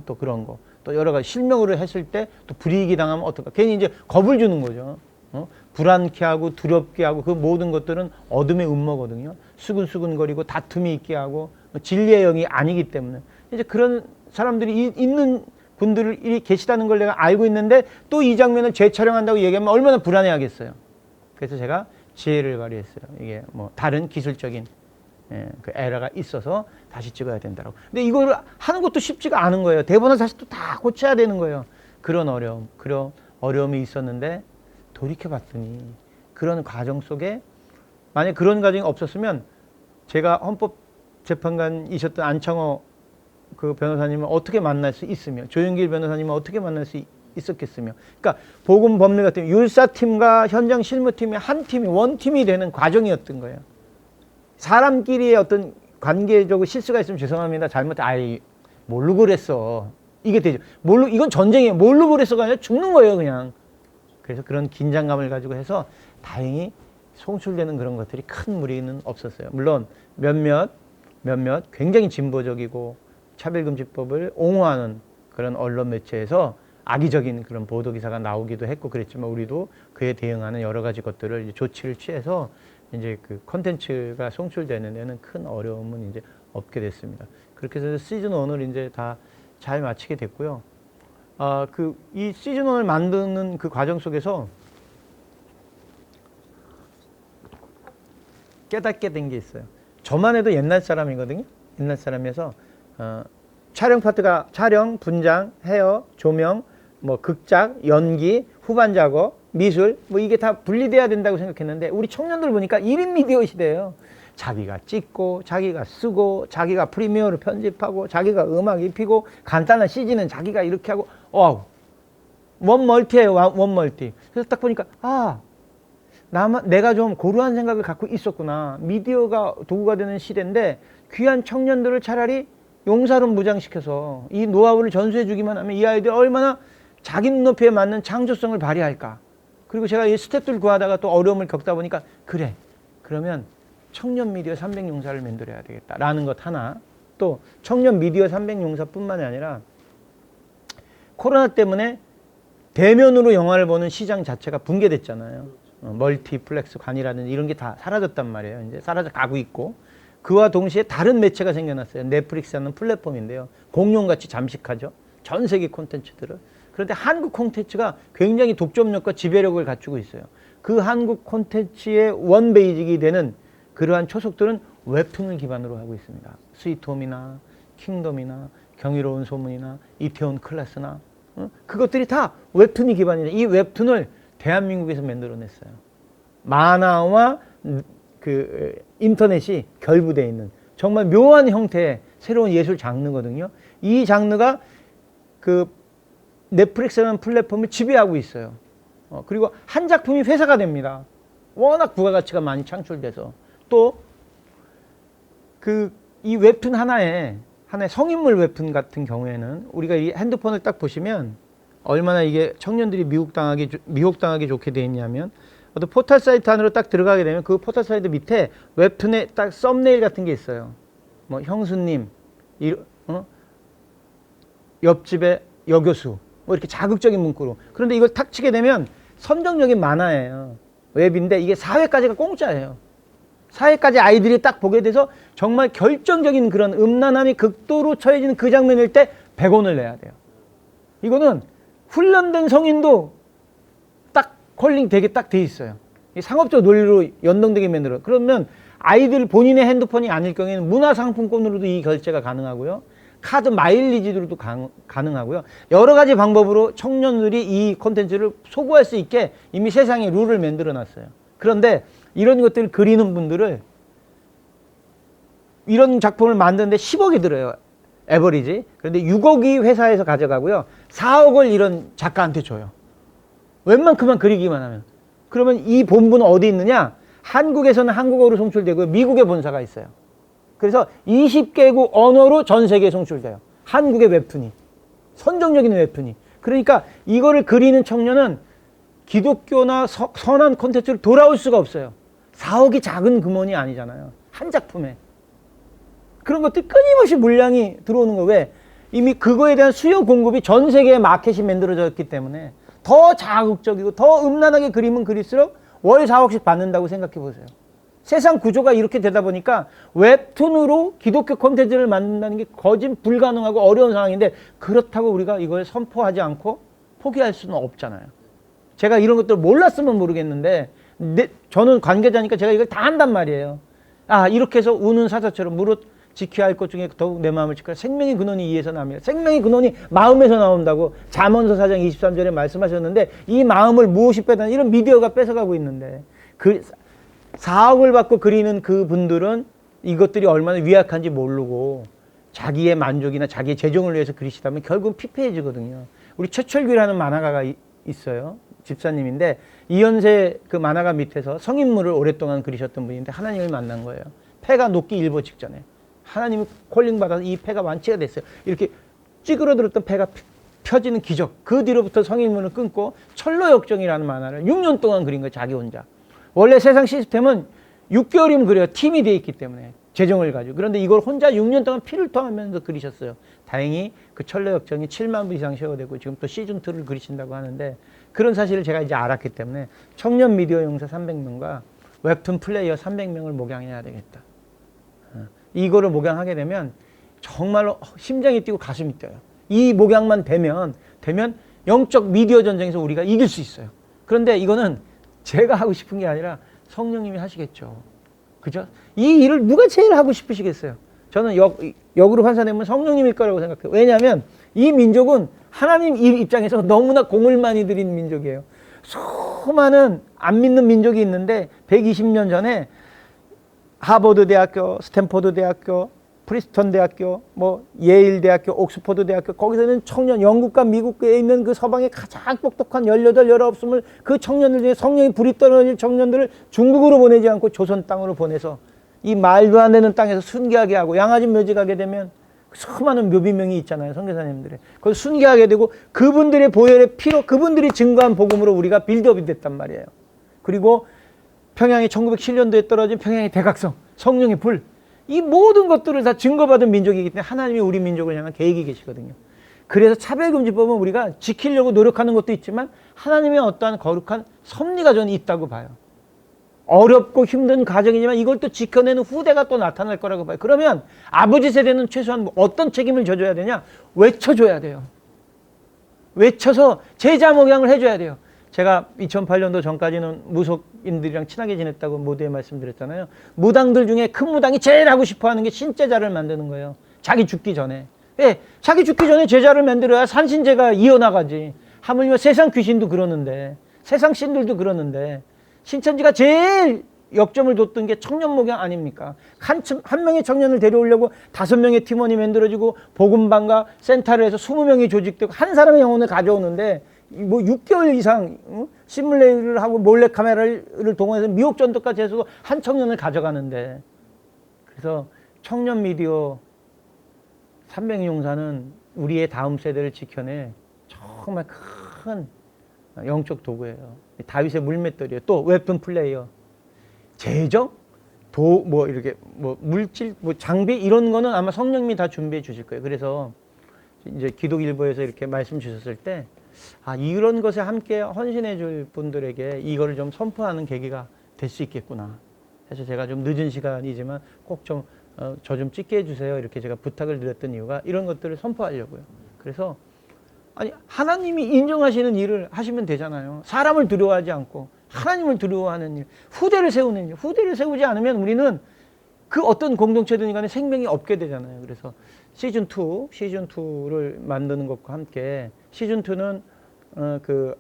또 그런 거. 또 여러 가지 실명으로 했을 때 또 불이익이 당하면 어떡할까. 괜히 이제 겁을 주는 거죠. 불안케 하고 두렵게 하고 그 모든 것들은 어둠의 음모거든요. 수근수근거리고 다툼이 있게 하고 진리의 영이 아니기 때문에 이제 그런 사람들이 있는 분들이 계시다는 걸 내가 알고 있는데 또 이 장면을 재촬영한다고 얘기하면 얼마나 불안해하겠어요. 그래서 제가 지혜를 발휘했어요. 이게 뭐 다른 기술적인 그 에러가 있어서 다시 찍어야 된다고. 근데 이걸 하는 것도 쉽지가 않은 거예요. 대본을 다시 또 다 고쳐야 되는 거예요. 그런 어려움이 있었는데 돌이켜봤더니 그런 과정 속에 만약 그런 과정이 없었으면 제가 헌법재판관이셨던 안창호 그 변호사님을 어떻게 만날 수 있으며 조영길 변호사님을 어떻게 만날 수 있었겠으며 그러니까 복음법률 같은 율사팀과 현장 실무팀이 한 팀이 원팀이 되는 과정이었던 거예요. 사람끼리의 어떤 관계적으로 실수가 있으면 죄송합니다. 모르고 그랬어. 이게 되죠. 이건 전쟁이에요. 모르고 그랬어가 아니라 죽는 거예요, 그냥. 그래서 그런 긴장감을 가지고 해서 다행히 송출되는 그런 것들이 큰 무리는 없었어요. 물론 몇몇 굉장히 진보적이고 차별금지법을 옹호하는 그런 언론 매체에서 악의적인 그런 보도기사가 나오기도 했고 그랬지만 우리도 그에 대응하는 여러 가지 것들을 이제 조치를 취해서 이제 그 콘텐츠가 송출되는 데는 큰 어려움은 이제 없게 됐습니다. 그렇게 해서 시즌 1을 이제 다 잘 마치게 됐고요. 이 시즌 1을 만드는 그 과정 속에서 깨닫게 된 게 있어요. 저만 해도 옛날 사람이거든요. 옛날 사람이어서 촬영 파트가 촬영, 분장, 헤어, 조명, 뭐 극작, 연기, 후반 작업, 미술 뭐 이게 다 분리돼야 된다고 생각했는데 우리 청년들 보니까 1인 미디어 시대예요. 자기가 찍고 자기가 쓰고 자기가 프리미어로 편집하고 자기가 음악 입히고 간단한 CG는 자기가 이렇게 하고 원멀티예요. 원멀티. 그래서 딱 보니까 내가 좀 고루한 생각을 갖고 있었구나. 미디어가 도구가 되는 시대인데 귀한 청년들을 차라리 용사로 무장시켜서 이 노하우를 전수해 주기만 하면 이 아이들이 얼마나 자기 눈높이에 맞는 창조성을 발휘할까. 그리고 제가 이 스태프들 구하다가 또 어려움을 겪다 보니까 그러면 청년 미디어 300용사를 만들어야 되겠다라는 것 하나, 또 청년 미디어 300용사뿐만이 아니라 코로나 때문에 대면으로 영화를 보는 시장 자체가 붕괴됐잖아요. 멀티플렉스 관이라든지 이런 게 다 사라졌단 말이에요. 이제 사라져 가고 있고, 그와 동시에 다른 매체가 생겨났어요. 넷플릭스라는 플랫폼인데요. 공룡같이 잠식하죠. 전 세계 콘텐츠들을. 그런데 한국 콘텐츠가 굉장히 독점력과 지배력을 갖추고 있어요. 그 한국 콘텐츠의 원베이직이 되는 그러한 초석들은 웹툰을 기반으로 하고 있습니다. 스위트홈이나 킹덤이나 경이로운 소문이나 이태원 클래스나 그것들이 다 웹툰이 기반이에요. 이 웹툰을 대한민국에서 만들어냈어요. 만화와 그 인터넷이 결부되어 있는 정말 묘한 형태의 새로운 예술 장르거든요. 이 장르가 그 넷플릭스라는 플랫폼을 지배하고 있어요. 그리고 한 작품이 회사가 됩니다. 워낙 부가가치가 많이 창출돼서. 또 이 웹툰 하나의 성인물 웹툰 같은 경우에는 우리가 이 핸드폰을 딱 보시면 얼마나 이게 청년들이 미혹당하기 좋게 되어 있냐면, 어떤 포털 사이트 안으로 딱 들어가게 되면 그 포털 사이트 밑에 웹툰에 딱 썸네일 같은 게 있어요. 뭐 형수님, 옆집에 여교수, 뭐 이렇게 자극적인 문구로. 그런데 이걸 탁 치게 되면 선정적인 만화예요. 웹인데 이게 4회까지가 공짜예요. 4회까지 아이들이 딱 보게 돼서 정말 결정적인 그런 음란함이 극도로 처해지는 그 장면일 때 100원을 내야 돼요. 이거는 훈련된 성인도 딱 컬링 되게 딱 돼 있어요. 상업적 논리로 연동되게 만들어. 그러면 아이들 본인의 핸드폰이 아닐 경우에는 문화상품권으로도 이 결제가 가능하고요. 카드 마일리지로도 가능하고요. 여러 가지 방법으로 청년들이 이 콘텐츠를 소구할 수 있게 이미 세상에 룰을 만들어 놨어요. 그런데 이런 것들을 그리는 분들을, 이런 작품을 만드는데 10억이 들어요. 에버리지. 그런데 6억이 회사에서 가져가고요. 4억을 이런 작가한테 줘요. 웬만큼만 그리기만 하면. 그러면 이 본부는 어디 있느냐? 한국에서는 한국어로 송출되고요. 미국에 본사가 있어요. 그래서 20개국 언어로 전 세계에 송출돼요. 한국의 웹툰이. 선정적인 웹툰이. 그러니까 이거를 그리는 청년은 기독교나 선한 콘텐츠로 돌아올 수가 없어요. 4억이 작은 금원이 아니잖아요. 한 작품에. 그런 것들이 끊임없이 물량이 들어오는 거예요. 왜? 이미 그거에 대한 수요 공급이 전 세계의 마켓이 만들어졌기 때문에 더 자극적이고 더 음란하게 그리면 그릴수록 월 4억씩 받는다고 생각해 보세요. 세상 구조가 이렇게 되다 보니까 웹툰으로 기독교 콘텐츠를 만든다는 게 거진 불가능하고 어려운 상황인데, 그렇다고 우리가 이걸 선포하지 않고 포기할 수는 없잖아요. 제가 이런 것들을 몰랐으면 모르겠는데 저는 관계자니까 제가 이걸 다 한단 말이에요. 이렇게 해서 우는 사자처럼 무릇 지켜야 할 것 중에 더욱 내 마음을 지켜라. 생명의 근원이 이에서 납니다. 생명의 근원이 마음에서 나온다고 잠언서 4장 23절에 말씀하셨는데, 이 마음을 무엇이 빼다, 이런 미디어가 뺏어가고 있는데, 4억을 받고 그리는 그 분들은 이것들이 얼마나 위약한지 모르고 자기의 만족이나 자기의 재정을 위해서 그리시다면 결국은 피폐해지거든요. 우리 최철규라는 만화가가 있어요. 집사님인데 이현세 그 만화가 밑에서 성인물을 오랫동안 그리셨던 분인데 하나님을 만난 거예요. 폐가 녹기 일보 직전에 하나님이 콜링 받아서 이 폐가 완치가 됐어요. 이렇게 찌그러들었던 폐가 펴지는 기적. 그 뒤로부터 성인물을 끊고 철로역정이라는 만화를 6년 동안 그린 거예요. 자기 혼자. 원래 세상 시스템은 6개월이면 그래요. 팀이 돼 있기 때문에 재정을 가지고. 그런데 이걸 혼자 6년 동안 피를 토하면서 그리셨어요. 다행히 그 철로역정이 7만 부 이상 쉐어되고 지금 또 시즌2를 그리신다고 하는데, 그런 사실을 제가 이제 알았기 때문에 청년 미디어 용사 300명과 웹툰 플레이어 300명을 목양해야 되겠다. 이거를 목양하게 되면 정말로 심장이 뛰고 가슴이 뛰어요. 이 목양만 되면 영적 미디어 전쟁에서 우리가 이길 수 있어요. 그런데 이거는 제가 하고 싶은 게 아니라 성령님이 하시겠죠. 그죠? 이 일을 누가 제일 하고 싶으시겠어요? 저는 역으로 환산되면 성령님일 거라고 생각해요. 왜냐하면 이 민족은 하나님 입장에서 너무나 공을 많이 들인 민족이에요. 수많은 안 믿는 민족이 있는데 120년 전에 하버드 대학교, 스탠포드 대학교, 프리스턴 대학교, 예일 대학교, 옥스퍼드 대학교, 거기서는 청년, 영국과 미국에 있는 그 서방의 가장 똑똑한 18, 19, 그 청년들 중에 성령이 불이 떨어질 청년들을 중국으로 보내지 않고 조선 땅으로 보내서 이 말도 안 되는 땅에서 순교하게 하고, 양아지 묘지가게 되면 수많은 묘비명이 있잖아요. 선교사님들의. 그걸 순교하게 되고 그분들의 보혈의 피로 그분들이 증거한 복음으로 우리가 빌드업이 됐단 말이에요. 그리고 평양이 1907년도에 떨어진 평양의 대각성, 성령의 불, 이 모든 것들을 다 증거받은 민족이기 때문에 하나님이 우리 민족을 향한 계획이 계시거든요. 그래서 차별금지법은 우리가 지키려고 노력하는 것도 있지만 하나님의 어떠한 거룩한 섭리가 저는 있다고 봐요. 어렵고 힘든 과정이지만 이걸 또 지켜내는 후대가 또 나타날 거라고 봐요. 그러면 아버지 세대는 최소한 어떤 책임을 져줘야 되냐? 외쳐줘야 돼요. 외쳐서 제자 목양을 해줘야 돼요. 제가 2008년도 전까지는 무속인들이랑 친하게 지냈다고 모두에 말씀드렸잖아요. 무당들 중에 큰 무당이 제일 하고 싶어하는 게 신제자를 만드는 거예요. 자기 죽기 전에. 예, 자기 죽기 전에 제자를 만들어야 산신제가 이어나가지. 하물며 세상 귀신도 그러는데, 세상 신들도 그러는데, 신천지가 제일 역점을 뒀던 게 청년 목양 아닙니까? 한 명의 청년을 데려오려고 5명의 팀원이 만들어지고 복음반과 센터를 해서 20명이 조직되고 한 사람의 영혼을 가져오는데 뭐 6개월 이상 시뮬레이를 하고 몰래카메라를 동원해서 미혹전도까지 해서 한 청년을 가져가는데, 그래서 청년 미디어 300용사는 우리의 다음 세대를 지켜내 정말 큰 영적 도구예요. 다윗의 물맷돌이에요. 또 웹툰 플레이어, 재정, 뭐 이렇게 뭐 물질, 뭐 장비 이런 거는 아마 성령님이 다 준비해 주실 거예요. 그래서 이제 기독일보에서 이렇게 말씀 주셨을 때, 아, 이런 것에 함께 헌신해 줄 분들에게 이거를 좀 선포하는 계기가 될 수 있겠구나. 그래서 제가 좀 늦은 시간이지만 꼭 좀 저 좀 찍게 해주세요. 이렇게 제가 부탁을 드렸던 이유가 이런 것들을 선포하려고요. 그래서 아니, 하나님이 인정하시는 일을 하시면 되잖아요. 사람을 두려워하지 않고 하나님을 두려워하는 일, 후대를 세우는 일. 후대를 세우지 않으면 우리는 그 어떤 공동체든 간에 생명이 없게 되잖아요. 그래서 시즌2를 만드는 것과 함께, 시즌2는 그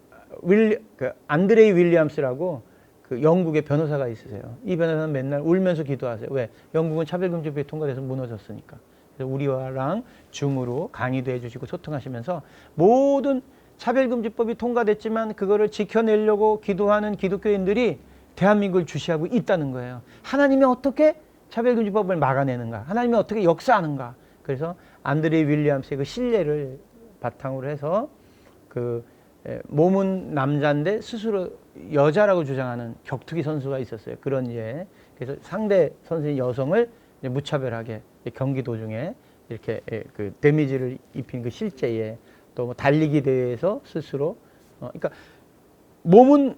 안드레이 윌리엄스라고 그 영국의 변호사가 있으세요. 이 변호사는 맨날 울면서 기도하세요. 왜? 영국은 차별금지법이 통과돼서 무너졌으니까. 그래서 우리와랑 줌으로 강의도 해주시고 소통하시면서 모든 차별금지법이 통과됐지만 그거를 지켜내려고 기도하는 기독교인들이 대한민국을 주시하고 있다는 거예요. 하나님이 어떻게 차별금지법을 막아내는가? 하나님이 어떻게 역사하는가? 그래서 안드레이 윌리엄스의 그 신뢰를 바탕으로 해서 그 몸은 남자인데 스스로 여자라고 주장하는 격투기 선수가 있었어요. 그런 예. 그래서 상대 선수인 여성을 무차별하게 경기 도중에 이렇게 그 데미지를 입힌 그 실제에, 또 뭐 달리기 대회에서 스스로 그러니까 몸은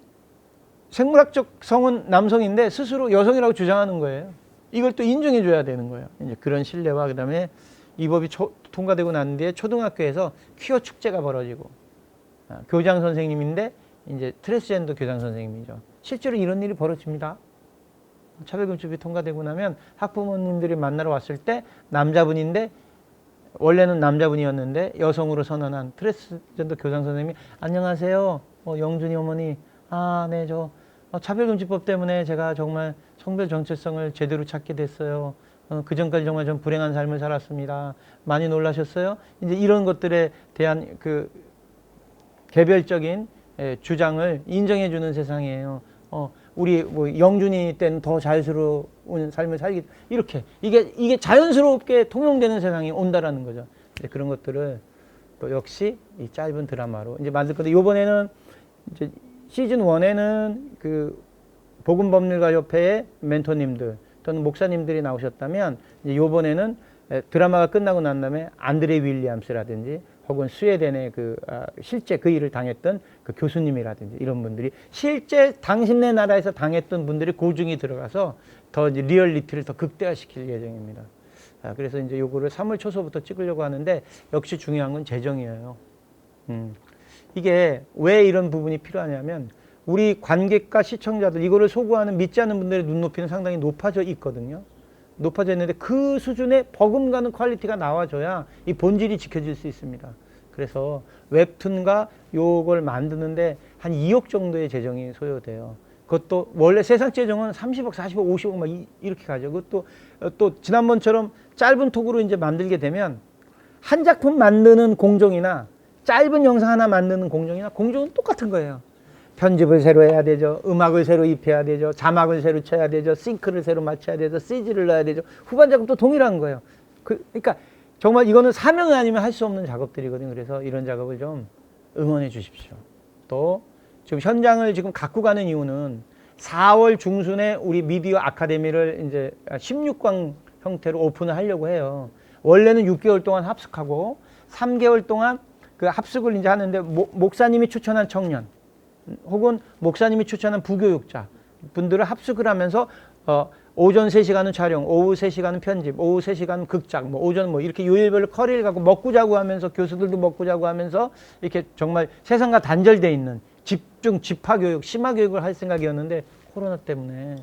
생물학적 성은 남성인데 스스로 여성이라고 주장하는 거예요. 이걸 또 인정해 줘야 되는 거예요. 이제 그런 신뢰와 그다음에 이 법이 통과되고 난 뒤에 초등학교에서 퀴어 축제가 벌어지고, 교장 선생님인데 이제 트랜스젠더 교장 선생님이죠. 실제로 이런 일이 벌어집니다. 차별금지법이 통과되고 나면 학부모님들이 만나러 왔을 때 남자분인데, 원래는 남자분이었는데 여성으로 선언한 트랜스젠더 교장 선생님이 안녕하세요, 영준이 어머니, 아, 네, 저 차별금지법 때문에 제가 정말 성별 정체성을 제대로 찾게 됐어요. 그 전까지 정말 좀 불행한 삶을 살았습니다. 많이 놀라셨어요? 이제 이런 것들에 대한 그 개별적인 주장을 인정해주는 세상이에요. 우리 뭐 영준이 때는 더 자유스러운 삶을 살기, 이렇게 이게 자연스럽게 통용되는 세상이 온다라는 거죠. 그런 것들을 또 역시 이 짧은 드라마로 이제 만들 건데, 이번에는 이제 시즌 1에는 그 복음법률가협회의 멘토님들 또는 목사님들이 나오셨다면, 이제 이번에는 드라마가 끝나고 난 다음에 안드레 윌리엄스라든지 혹은 스웨덴의 실제 그 일을 당했던 그 교수님이라든지 이런 분들이 실제 당신네 나라에서 당했던 분들이 고증이 들어가서 더 이제 리얼리티를 더 극대화시킬 예정입니다. 그래서 이제 요거를 3월 초서부터 찍으려고 하는데, 역시 중요한 건 재정이에요. 이게 왜 이런 부분이 필요하냐면, 우리 관객과 시청자들, 이거를 소구하는 믿지 않는 분들의 눈높이는 상당히 높아져 있거든요. 높아져 있는데 그 수준의 버금가는 퀄리티가 나와줘야 이 본질이 지켜질 수 있습니다. 그래서 웹툰과 요걸 만드는데 한 2억 정도의 재정이 소요돼요. 그것도 원래 세상 재정은 30억, 40억, 50억 막 이렇게 가죠. 그것도 또 지난번처럼 짧은 톡으로 이제 만들게 되면 한 작품 만드는 공정이나 짧은 영상 하나 만드는 공정이나 공정은 똑같은 거예요. 편집을 새로 해야 되죠. 음악을 새로 입혀야 되죠. 자막을 새로 쳐야 되죠. 싱크를 새로 맞춰야 되죠. CG를 넣어야 되죠. 후반 작업도 동일한 거예요. 그러니까 정말 이거는 사명이 아니면 할 수 없는 작업들이거든요. 그래서 이런 작업을 좀 응원해 주십시오. 또 지금 현장을 지금 갖고 가는 이유는 4월 중순에 우리 미디어 아카데미를 이제 16강 형태로 오픈을 하려고 해요. 원래는 6개월 동안 합숙하고 3개월 동안 그 합숙을 이제 하는데 목사님이 추천한 청년 혹은 목사님이 추천한 부교육자 분들을 합숙을 하면서 오전 3시간은 촬영, 오후 3시간은 편집, 오후 3시간은 극작, 뭐 오전 뭐 이렇게 요일별로 커리를 갖고 먹고 자고 하면서 교수들도 먹고 자고 하면서 이렇게 정말 세상과 단절돼 있는 집중, 집화교육, 심화교육을 할 생각이었는데 코로나 때문에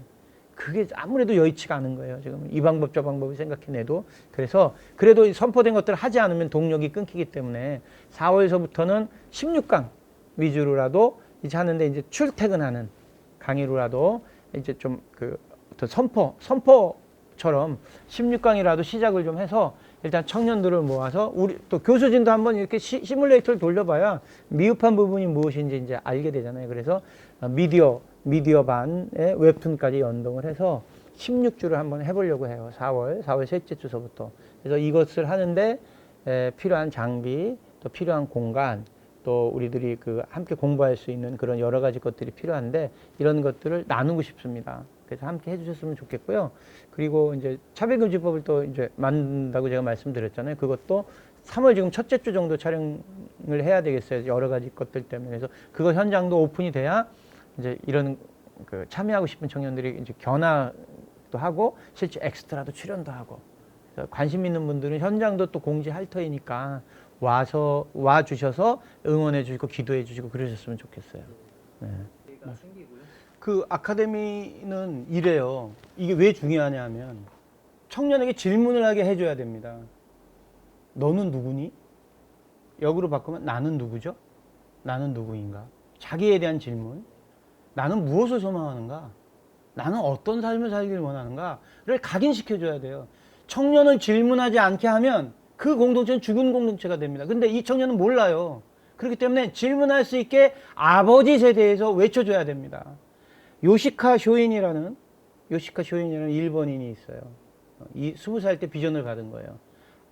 그게 아무래도 여의치가 않은 거예요. 지금 이 방법 저 방법을 생각해내도. 그래서 그래도 선포된 것들을 하지 않으면 동력이 끊기기 때문에 4월서부터는 16강 위주로라도 이제 하는데 이제 출퇴근하는 강의로라도 이제 좀 그 어떤 선포처럼 16강이라도 시작을 좀 해서 일단 청년들을 모아서 우리 또 교수진도 한번 이렇게 시뮬레이터를 돌려봐야 미흡한 부분이 무엇인지 이제 알게 되잖아요. 그래서 미디어 반의 웹툰까지 연동을 해서 16주를 한번 해보려고 해요. 4월 셋째 주서부터. 그래서 이것을 하는데 필요한 장비, 또 필요한 공간, 또 우리들이 그 함께 공부할 수 있는 그런 여러 가지 것들이 필요한데 이런 것들을 나누고 싶습니다. 그래서 함께 해주셨으면 좋겠고요. 그리고 이제 차별금지법을 또 이제 만든다고 제가 말씀드렸잖아요. 그것도 3월 지금 첫째 주 정도 촬영을 해야 되겠어요. 여러 가지 것들 때문에. 그래서 그거 현장도 오픈이 돼야 이제 이런 그 참여하고 싶은 청년들이 이제 견학도 하고 실제 엑스트라도 출연도 하고 관심 있는 분들은 현장도 또 공지할 터이니까 와 주셔서 응원해 주시고 기도해 주시고 그러셨으면 좋겠어요. 네. 그 아카데미는 이래요. 이게 왜 중요하냐 하면 청년에게 질문을 하게 해줘야 됩니다. 너는 누구니? 역으로 바꾸면 나는 누구죠? 나는 누구인가? 자기에 대한 질문. 나는 무엇을 소망하는가? 나는 어떤 삶을 살기를 원하는가를 각인시켜줘야 돼요. 청년을 질문하지 않게 하면 그 공동체는 죽은 공동체가 됩니다. 근데 이 청년은 몰라요. 그렇기 때문에 질문할 수 있게 아버지 세대에서 외쳐줘야 됩니다. 요시카 쇼인이라는 일본인이 있어요. 20살 때 비전을 받은 거예요.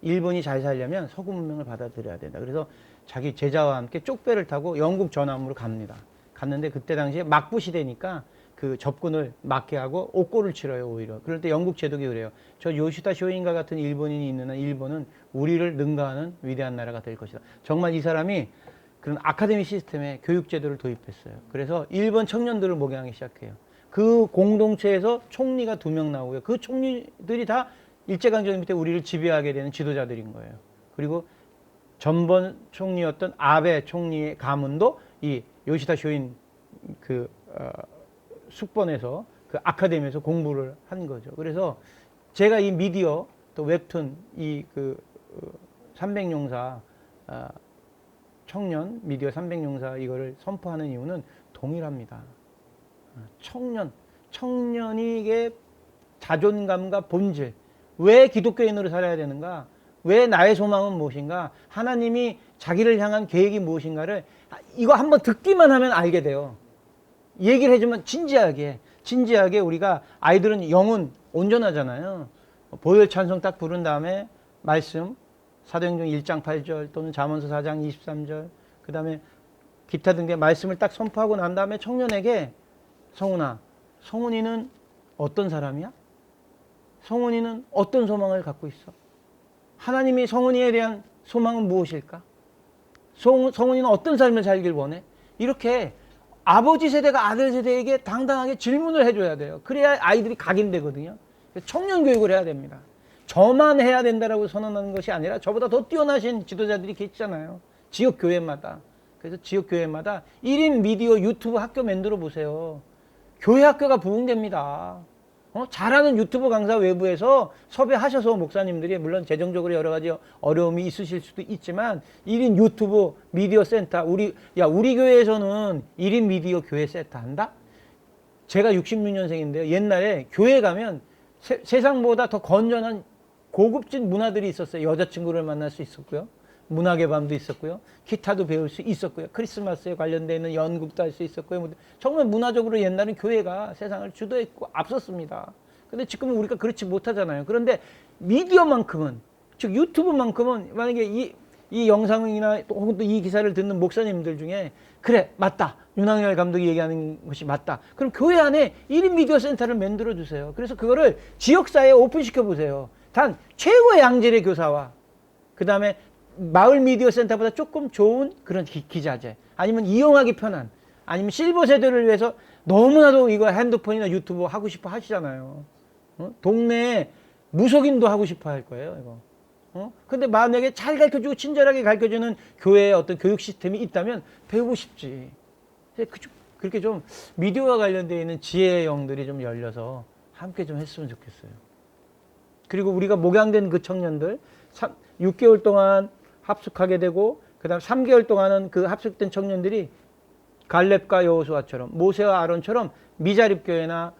일본이 잘 살려면 서구 문명을 받아들여야 된다. 그래서 자기 제자와 함께 쪽배를 타고 영국 전함으로 갑니다. 갔는데 그때 당시에 막부 시대니까 그 접근을 막게 하고 옥고를 치러요, 오히려. 그럴 때 영국 제독이 그래요. 저 요시다 쇼인과 같은 일본인이 있는 한 일본은 우리를 능가하는 위대한 나라가 될 것이다. 정말 이 사람이 그런 아카데미 시스템에 교육 제도를 도입했어요. 그래서 일본 청년들을 목양하기 시작해요. 그 공동체에서 총리가 2명 나오고요. 그 총리들이 다 일제강점기 밑에 우리를 지배하게 되는 지도자들인 거예요. 그리고 전번 총리였던 아베 총리의 가문도 이 요시다 쇼인 숙번에서 그 아카데미에서 공부를 한 거죠. 그래서 제가 이 미디어 또 웹툰 300용사 청년 미디어 300용사 이거를 선포하는 이유는 동일합니다. 청년이 이게 자존감과 본질, 왜 기독교인으로 살아야 되는가? 왜 나의 소망은 무엇인가? 하나님이 자기를 향한 계획이 무엇인가를 이거 한번 듣기만 하면 알게 돼요. 얘기를 해주면 진지하게 우리가 아이들은 영은 온전하잖아요. 보혈 찬송 딱 부른 다음에 말씀 사도행전 1장 8절 또는 잠언서 4장 23절 그 다음에 기타 등의 말씀을 딱 선포하고 난 다음에 청년에게 성훈이는 어떤 사람이야? 성훈이는 어떤 소망을 갖고 있어? 하나님이 성훈이에 대한 소망은 무엇일까? 성훈이는 어떤 삶을 살길 원해? 이렇게 아버지 세대가 아들 세대에게 당당하게 질문을 해줘야 돼요. 그래야 아이들이 각인되거든요. 청년 교육을 해야 됩니다. 저만 해야 된다라고 선언하는 것이 아니라 저보다 더 뛰어나신 지도자들이 계시잖아요. 지역 교회마다. 그래서 지역 교회마다 1인 미디어 유튜브 학교 만들어 보세요. 교회 학교가 부흥됩니다. 잘하는 유튜브 강사 외부에서 섭외하셔서 목사님들이 물론 재정적으로 여러 가지 어려움이 있으실 수도 있지만 1인 유튜브 미디어 센터 우리 교회에서는 1인 미디어 교회 센터 한다? 제가 66년생인데요. 옛날에 교회 가면 세상보다 더 건전한 고급진 문화들이 있었어요. 여자친구를 만날 수 있었고요. 문학의 밤도 있었고요. 기타도 배울 수 있었고요. 크리스마스에 관련되어 있는 연극도 할 수 있었고요. 정말 문화적으로 옛날엔 교회가 세상을 주도했고 앞섰습니다. 근데 지금은 우리가 그렇지 못하잖아요. 그런데 미디어만큼은, 즉 유튜브만큼은 만약에 이 영상이나 혹은 또 이 기사를 듣는 목사님들 중에 그래 맞다. 윤학열 감독이 얘기하는 것이 맞다. 그럼 교회 안에 1인 미디어 센터를 만들어 주세요. 그래서 그거를 지역사회에 오픈시켜 보세요. 단 최고의 양질의 교사와 그 다음에 마을 미디어 센터보다 조금 좋은 그런 기자재, 아니면 이용하기 편한, 아니면 실버 세대를 위해서 너무나도 이거 핸드폰이나 유튜브 하고 싶어 하시잖아요. 동네에 무속인도 하고 싶어 할 거예요, 이거. 근데 만약에 잘 가르쳐주고 친절하게 가르쳐주는 교회의 어떤 교육 시스템이 있다면 배우고 싶지. 그렇게 좀 미디어와 관련되어 있는 지혜의 영들이 좀 열려서 함께 좀 했으면 좋겠어요. 그리고 우리가 목양된 그 청년들 6개월 동안 합숙하게 되고, 그 다음 3개월 동안은 그 합숙된 청년들이 갈렙과 여호수아처럼, 모세와 아론처럼 미자립교회나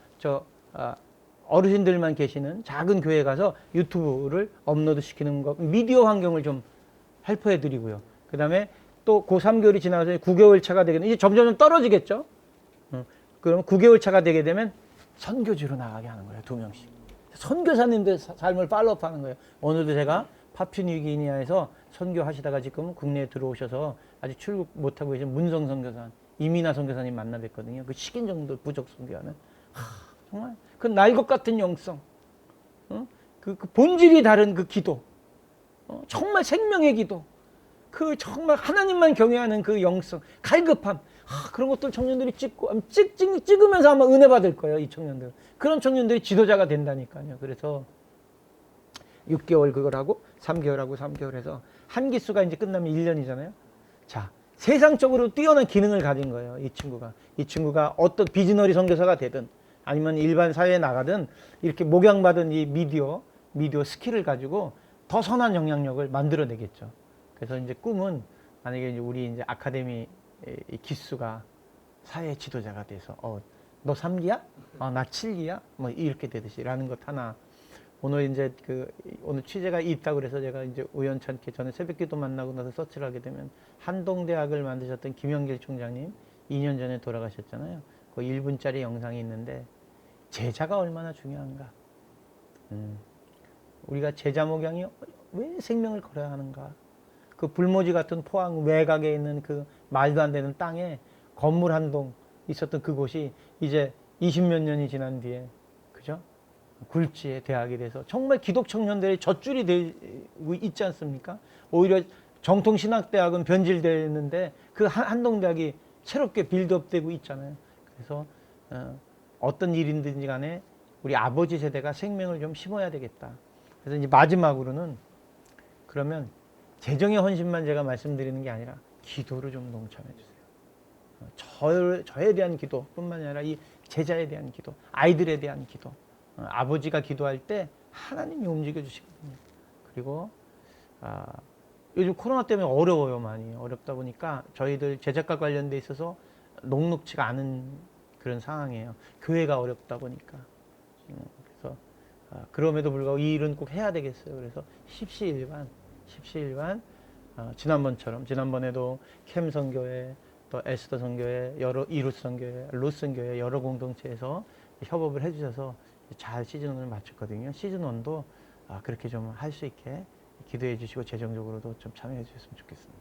어르신들만 계시는 작은 교회에 가서 유튜브를 업로드 시키는 것, 미디어 환경을 좀 헬퍼해 드리고요. 그 다음에 또 그 3개월이 지나서 9개월 차가 되게 되면 이제 점점 떨어지겠죠. 그러면 9개월 차가 되게 되면 선교지로 나가게 하는 거예요. 2명씩. 선교사님들 삶을 팔로우업 하는 거예요. 오늘도 제가 파푸뉴기니아에서 선교하시다가 지금 국내에 들어오셔서 아직 출국 못하고 계신 문성 선교사, 이민아 선교사님 만나 뵀거든요. 그 식인 정도 부족 선교하는. 정말 그 날것 같은 영성, 그 본질이 다른 그 기도, 정말 생명의 기도, 그 정말 하나님만 경외하는 그 영성, 갈급함, 그런 것들 청년들이 찍으면서 아마 은혜 받을 거예요. 이 청년들. 그런 청년들이 지도자가 된다니까요. 그래서 6개월 그걸 하고 3개월 하고 3개월 해서 한 기수가 이제 끝나면 1년이잖아요. 자, 세상적으로 뛰어난 기능을 가진 거예요. 이 친구가 어떤 비즈너리 선교사가 되든 아니면 일반 사회에 나가든 이렇게 목양받은 이 미디어 스킬을 가지고 더 선한 영향력을 만들어내겠죠. 그래서 이제 꿈은 만약에 이제 우리 이제 아카데미 기수가 사회 지도자가 돼서 너 3기야? 나 7기야? 뭐 이렇게 되듯이라는 것 하나. 오늘 이제 오늘 취재가 있다고 그래서 제가 이제 우연찮게 전에 새벽기도 만나고 나서 서치를 하게 되면 한동대학을 만드셨던 김영길 총장님 2년 전에 돌아가셨잖아요. 그 1분짜리 영상이 있는데 제자가 얼마나 중요한가. 우리가 제자 목양이 왜 생명을 걸어야 하는가. 그 불모지 같은 포항 외곽에 있는 그 말도 안 되는 땅에 건물 한 동 있었던 그곳이 이제 20몇 년이 지난 뒤에, 그죠? 굴지의 대학이 돼서 정말 기독 청년들의 젖줄이 되고 있지 않습니까? 오히려 정통신학대학은 변질되는데 그 한동대학이 새롭게 빌드업되고 있잖아요. 그래서 어떤 일인든지 간에 우리 아버지 세대가 생명을 좀 심어야 되겠다. 그래서 이제 마지막으로는 그러면 재정의 헌신만 제가 말씀드리는 게 아니라 기도를 좀 농참해 주세요. 저에 대한 기도뿐만 아니라 이 제자에 대한 기도, 아이들에 대한 기도. 아버지가 기도할 때 하나님이 움직여 주시거든요. 그리고 요즘 코로나 때문에 어려워요. 많이 어렵다 보니까 저희들 제작과 관련돼 있어서 녹록치가 않은 그런 상황이에요. 교회가 어렵다 보니까. 그래서 그럼에도 불구하고 이 일은 꼭 해야 되겠어요. 그래서 십시일반 지난번에도 캠 선교회, 또 에스더 선교회, 이룻 선교회, 룻 선교회 여러 공동체에서 협업을 해주셔서 잘 시즌1을 마쳤거든요. 시즌1도 그렇게 좀 할 수 있게 기도해 주시고 재정적으로도 좀 참여해 주셨으면 좋겠습니다.